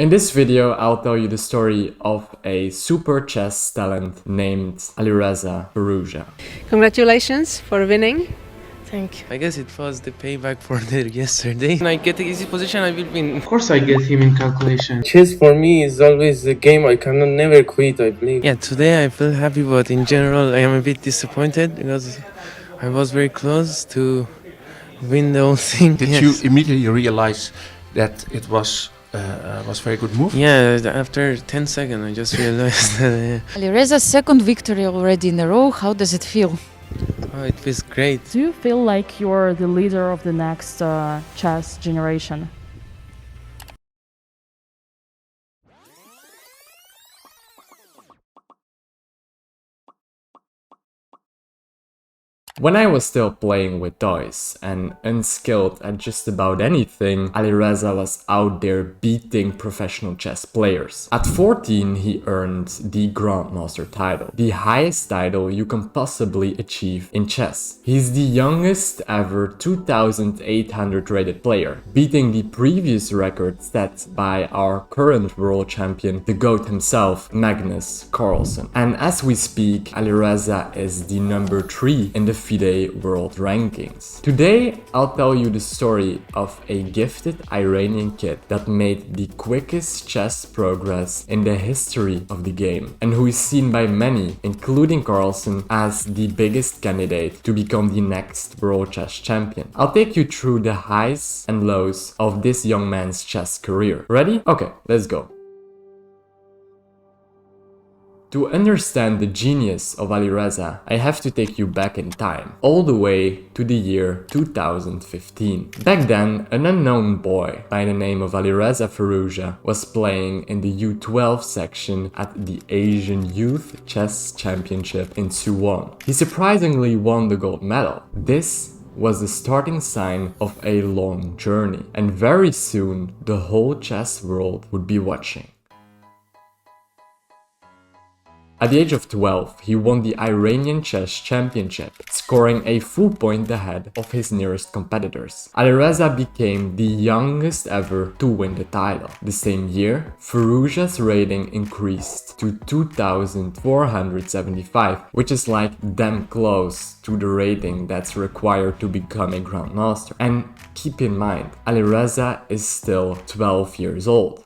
In this video, I'll tell you the story of a super chess talent named Alireza Firouzja. Congratulations for winning. Thank you. I guess it was the payback for the yesterday. When I get an easy position, I will win. Of course I get him in calculation. Chess for me is always a game I cannot never quit, I believe. Yeah, today I feel happy, but in general I am a bit disappointed because I was very close to win the whole thing. Did you immediately realize that it was a very good move? Yeah, after 10 seconds I just realized that... Alireza's second victory already in a row. How does it feel? Oh, it feels great. Do you feel like you're the leader of the next chess generation? When I was still playing with toys and unskilled at just about anything, Alireza was out there beating professional chess players. At 14, he earned the grandmaster title, the highest title you can possibly achieve in chess. He's the youngest ever 2,800 rated player, beating the previous record set by our current world champion, the GOAT himself, Magnus Carlsen. And as we speak, Alireza is the number 3 in the FIDE world rankings. Today, I'll tell you the story of a gifted Iranian kid that made the quickest chess progress in the history of the game, and who is seen by many, including Carlsen, as the biggest candidate to become the next world chess champion. I'll take you through the highs and lows of this young man's chess career. Ready? Okay, let's go. To understand the genius of Alireza, I have to take you back in time, all the way to the year 2015. Back then, an unknown boy by the name of Alireza Firouzja was playing in the U12 section at the Asian Youth Chess Championship in Suwon. He surprisingly won the gold medal. This was the starting sign of a long journey, and very soon the whole chess world would be watching. At the age of 12, he won the Iranian Chess Championship, scoring a full point ahead of his nearest competitors. Alireza became the youngest ever to win the title. The same year, Firouzja's rating increased to 2,475, which is like damn close to the rating that's required to become a grandmaster. And keep in mind, Alireza is still 12 years old.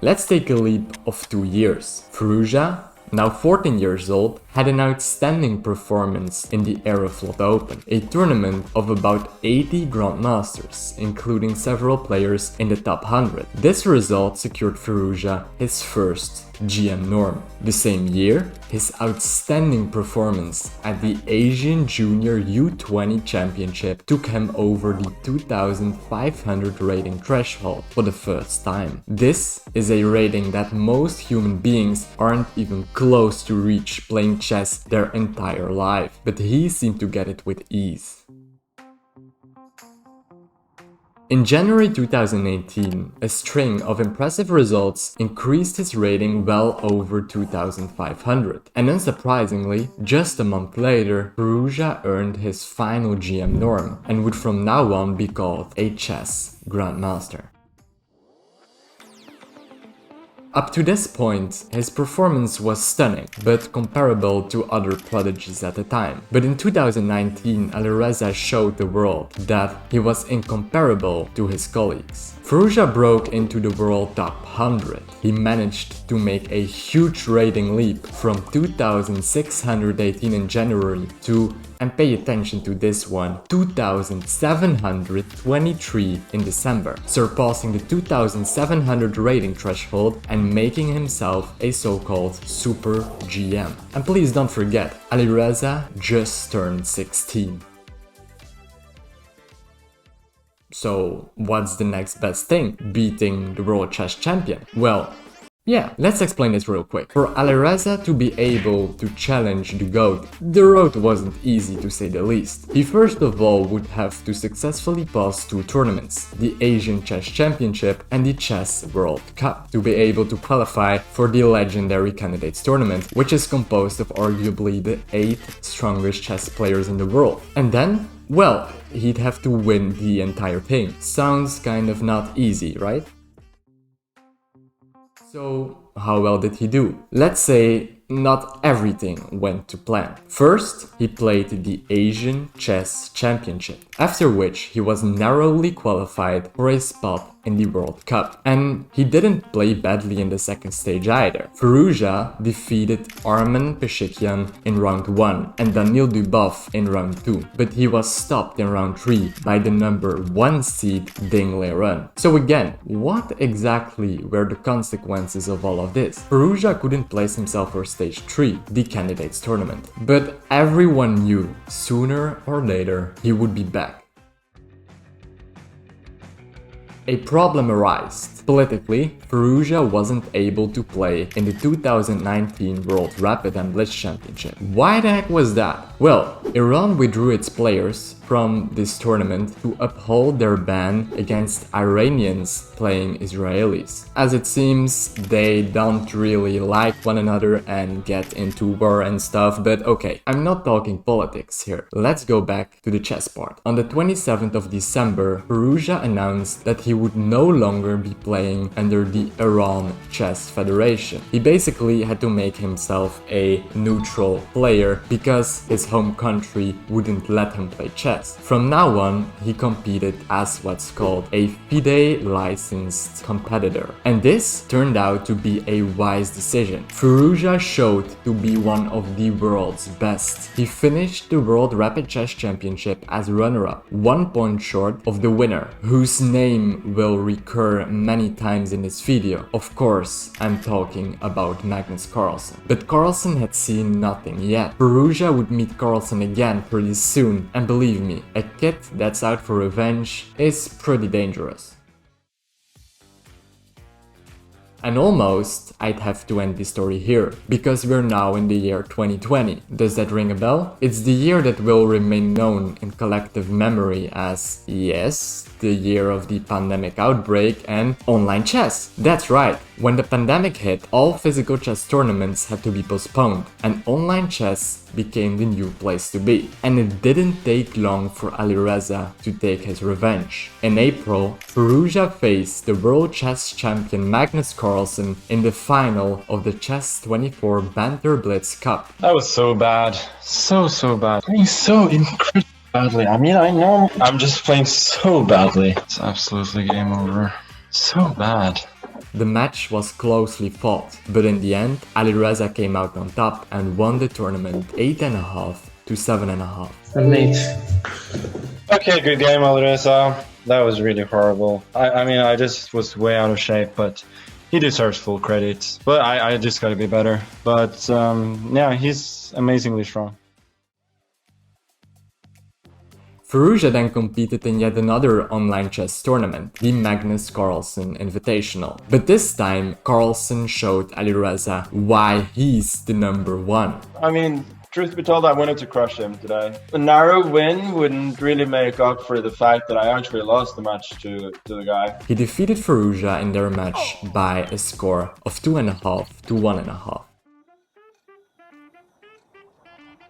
Let's take a leap of 2 years. Firouzja, now 14 years old, had an outstanding performance in the Aeroflot Open, a tournament of about 80 grandmasters, including several players in the top 100. This result secured Firouzja his first GM norm. The same year, his outstanding performance at the Asian Junior U20 Championship took him over the 2,500 rating threshold for the first time. This is a rating that most human beings aren't even close to reach playing chess their entire life, but he seemed to get it with ease. In January 2018, a string of impressive results increased his rating well over 2,500. And unsurprisingly, just a month later, Firouzja earned his final GM norm and would from now on be called a chess grandmaster. Up to this point, his performance was stunning, but comparable to other prodigies at the time. But in 2019, Alireza showed the world that he was incomparable to his colleagues. Firouzja broke into the world top 100. He managed to make a huge rating leap from 2,618 in January to, and pay attention to this one, 2,723 in December, surpassing the 2,700 rating threshold and making himself a so-called super GM. And please don't forget, Alireza just turned 16. So what's the next best thing? Beating the world chess champion? Well, yeah, let's explain this real quick. For Alireza to be able to challenge the GOAT, the road wasn't easy to say the least. He first of all would have to successfully pass 2 tournaments, the Asian Chess Championship and the Chess World Cup, to be able to qualify for the legendary Candidates Tournament, which is composed of arguably the 8 strongest chess players in the world. And then Well, he'd have to win the entire thing. Sounds kind of not easy, right? So, how well did he do? Let's say not everything went to plan. First, he played the Asian Chess Championship, after which he was narrowly qualified for a spot in the World Cup. And he didn't play badly in the second stage either. Firouzja defeated Armen Peshikian in round 1 and Daniil Duboff in round 2, but he was stopped in round 3 by the number 1 seed Ding Liren. So again, what exactly were the consequences of all of this? Firouzja couldn't place himself for stage 3, the candidates tournament, but everyone knew sooner or later he would be back. A problem arose. Politically, Firouzja wasn't able to play in the 2019 World Rapid and Blitz Championship. Why the heck was that? Well, Iran withdrew its players from this tournament to uphold their ban against Iranians playing Israelis. As it seems, they don't really like one another and get into war and stuff, but okay, I'm not talking politics here. Let's go back to the chess part. On the 27th of December, Firouzja announced that he would no longer be playing under the Iran Chess Federation. He basically had to make himself a neutral player because his home country wouldn't let him play chess. From now on, he competed as what's called a FIDE licensed competitor. And this turned out to be a wise decision. Firouzja showed to be one of the world's best. He finished the World Rapid Chess Championship as runner-up, 1 point short of the winner, whose name will recur many times in this video. Of course, I'm talking about Magnus Carlsen. But Carlsen had seen nothing yet. Firouzja would meet Carlsen again pretty soon, and believe me, a kid that's out for revenge is pretty dangerous. And almost, I'd have to end this story here, because we're now in the year 2020. Does that ring a bell? It's the year that will remain known in collective memory as, yes, the year of the pandemic outbreak and online chess. That's right, when the pandemic hit, all physical chess tournaments had to be postponed, and online chess became the new place to be. And it didn't take long for Alireza to take his revenge. In April, Firouzja faced the world chess champion Magnus Carlsen in the final of the Chess 24 Banter Blitz Cup. That was so bad. So bad. Playing so incredibly badly. I mean, I know I'm just playing so badly. It's absolutely game over. So bad. The match was closely fought, but in the end, Alireza came out on top and won the tournament 8.5 to 7.5. 7-8. Okay, good game, Alireza. That was really horrible. I mean, I just was way out of shape, but he deserves full credit. But I just gotta be better. But yeah, he's amazingly strong. Firouzja then competed in yet another online chess tournament, the Magnus Carlsen Invitational. But this time, Carlsen showed Alireza why he's the number 1. I mean, truth be told, I wanted to crush him today. A narrow win wouldn't really make up for the fact that I actually lost the match to the guy. He defeated Firouzja in their match by a score of 2.5 to 1.5.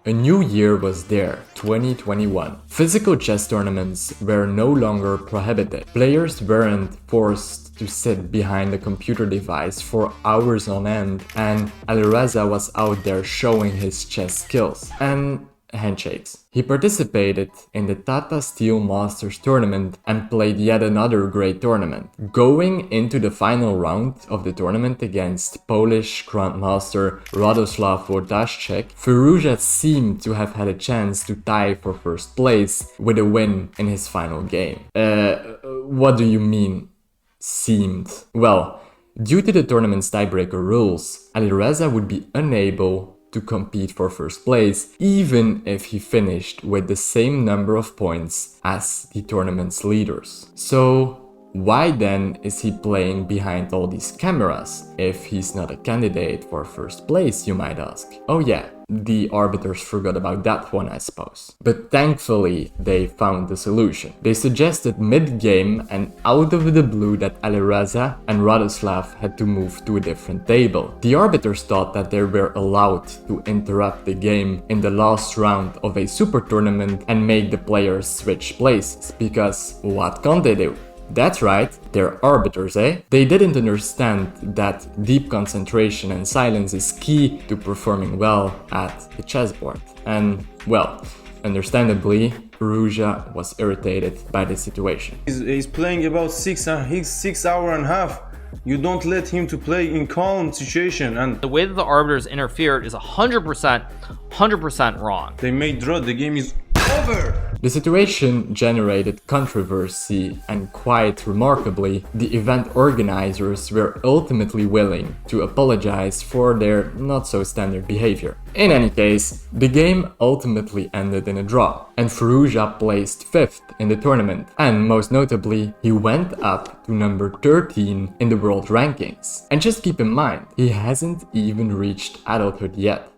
A new year was there, 2021. Physical chess tournaments were no longer prohibited. Players weren't forced to sit behind a computer device for hours on end, and Alireza was out there showing his chess skills and handshakes. He participated in the Tata Steel Masters tournament and played yet another great tournament. Going into the final round of the tournament against Polish grandmaster Radoslav Wojtaszek, Firouzja seemed to have had a chance to tie for first place with a win in his final game. What do you mean, seemed? Well, due to the tournament's tiebreaker rules, Alireza would be unable to compete for first place, even if he finished with the same number of points as the tournament's leaders. So Why then is he playing behind all these cameras if he's not a candidate for first place, you might ask? Oh yeah, the arbiters forgot about that one, I suppose. But thankfully, they found the solution. They suggested mid-game and out of the blue that Alireza and Radoslav had to move to a different table. The arbiters thought that they were allowed to interrupt the game in the last round of a super tournament and make the players switch places, because what can't they do? That's right, they're arbiters, eh? They didn't understand that deep concentration and silence is key to performing well at the chessboard. And, well, understandably, Firouzja was irritated by the situation. He's playing about 6 hours and a half. You don't let him to play in calm situation, and the way that the arbiters interfered is 100% wrong. They made draw, the game is over! The situation generated controversy, and quite remarkably, the event organizers were ultimately willing to apologize for their not-so-standard behavior. In any case, the game ultimately ended in a draw, and Firouzja placed 5th in the tournament, and most notably, he went up to number 13 in the world rankings. And just keep in mind, he hasn't even reached adulthood yet.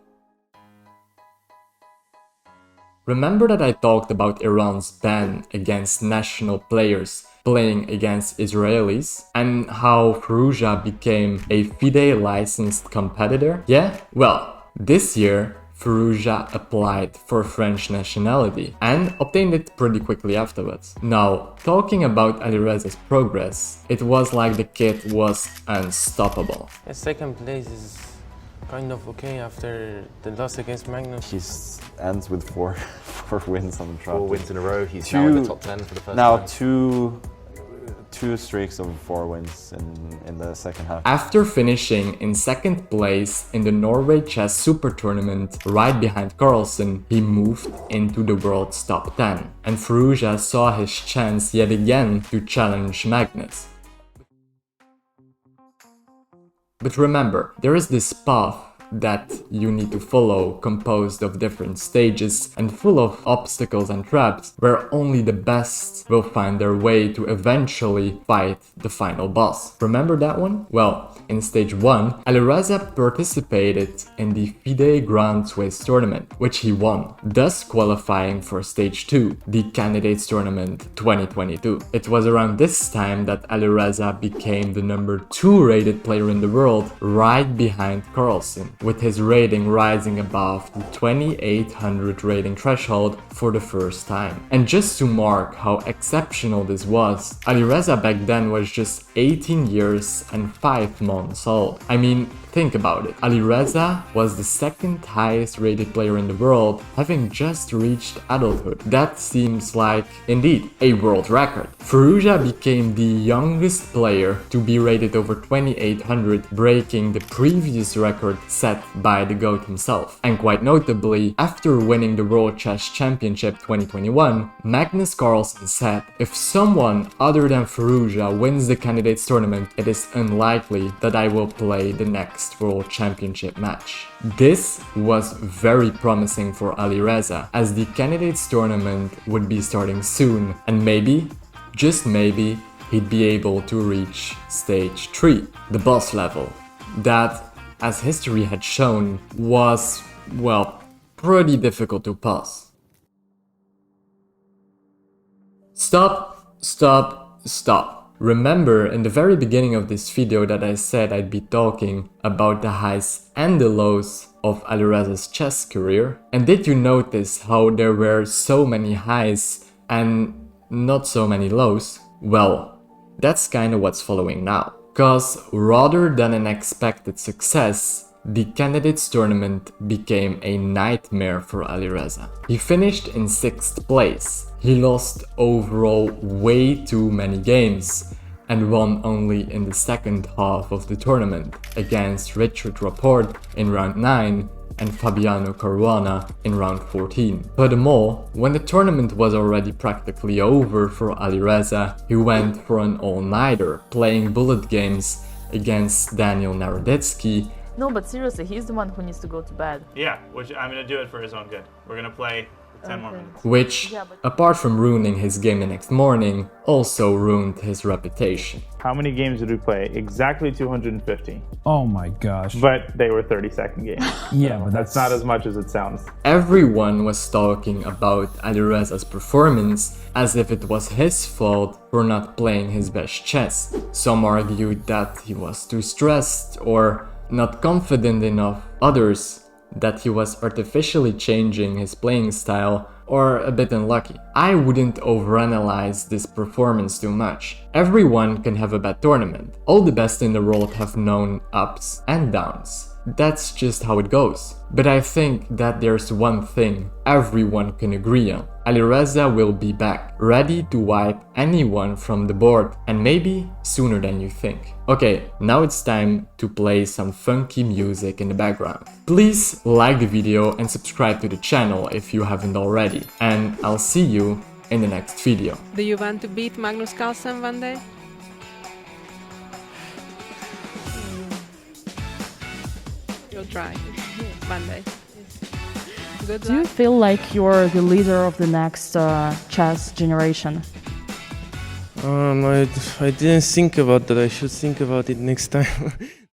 Remember that I talked about Iran's ban against national players playing against Israelis and how Firouzja became a FIDE licensed competitor? Yeah? Well, this year Firouzja applied for French nationality and obtained it pretty quickly afterwards. Now, talking about Alireza's progress, it was like the kid was unstoppable. The second place is kind of okay after the loss against Magnus. He ends with four wins on the trot. 4 wins in a row. He's now in the top 10 for the first now time. Two streaks of 4 wins in the second half. After finishing in 2nd place in the Norway Chess Super Tournament right behind Carlsen, he moved into the world's top 10. And Firouzja saw his chance yet again to challenge Magnus. But remember, there is this path that you need to follow, composed of different stages and full of obstacles and traps, where only the best will find their way to eventually fight the final boss. Remember that one? Well, in stage 1, Alireza participated in the FIDE Grand Swiss tournament, which he won, thus qualifying for stage 2, the Candidates Tournament 2022. It was around this time that Alireza became the number 2 rated player in the world, right behind Carlsen, with his rating rising above the 2800 rating threshold for the first time. And just to mark how exceptional this was, Alireza back then was just 18 years and 5 months old. I mean, think about it. Alireza was the 2nd highest rated player in the world, having just reached adulthood. That seems like, indeed, a world record. Firouzja became the youngest player to be rated over 2800, breaking the previous record set by the GOAT himself. And quite notably, after winning the World Chess Championship 2021, Magnus Carlsen said, "If someone other than Firouzja wins the Candidates Tournament, it is unlikely that I will play the next World Championship match." This was very promising for Alireza, as the Candidates Tournament would be starting soon, and maybe, just maybe, he'd be able to reach stage 3, the boss level. That, as history had shown, was, well, pretty difficult to pass. Stop. Remember in the very beginning of this video that I said I'd be talking about the highs and the lows of Alireza's chess career? And did you notice how there were so many highs and not so many lows? Well, that's kinda what's following now. Cause rather than an expected success, the Candidates Tournament became a nightmare for Alireza. He finished in 6th place. He lost overall way too many games and won only in the second half of the tournament against Richard Rapport in round 9 and Fabiano Caruana in round 14. Furthermore, when the tournament was already practically over for Alireza, he went for an all-nighter, playing bullet games against Daniel Narodetsky. No, but seriously, he's the one who needs to go to bed. Yeah, which I'm gonna do it for his own good. We're gonna play which, apart from ruining his game the next morning, also ruined his reputation. How many games did we play? Exactly 250. Oh my gosh. But they were 30-second games. Yeah, but that's not as much as it sounds. Everyone was talking about Alireza's performance as if it was his fault for not playing his best chess. Some argued that he was too stressed or not confident enough. Others that he was artificially changing his playing style or a bit unlucky. I wouldn't overanalyze this performance too much. Everyone can have a bad tournament. All the best in the world have known ups and downs. That's just how it goes. But I think that there's one thing everyone can agree on. Alireza will be back, ready to wipe anyone from the board, and maybe sooner than you think. Okay, now it's time to play some funky music in the background. Please like the video and subscribe to the channel if you haven't already, and I'll see you in the next video. Do you want to beat Magnus Carlsen one day? You'll try one day. Good Do you luck. feel like you're the leader of the next chess generation? I didn't think about that. I should think about it next time.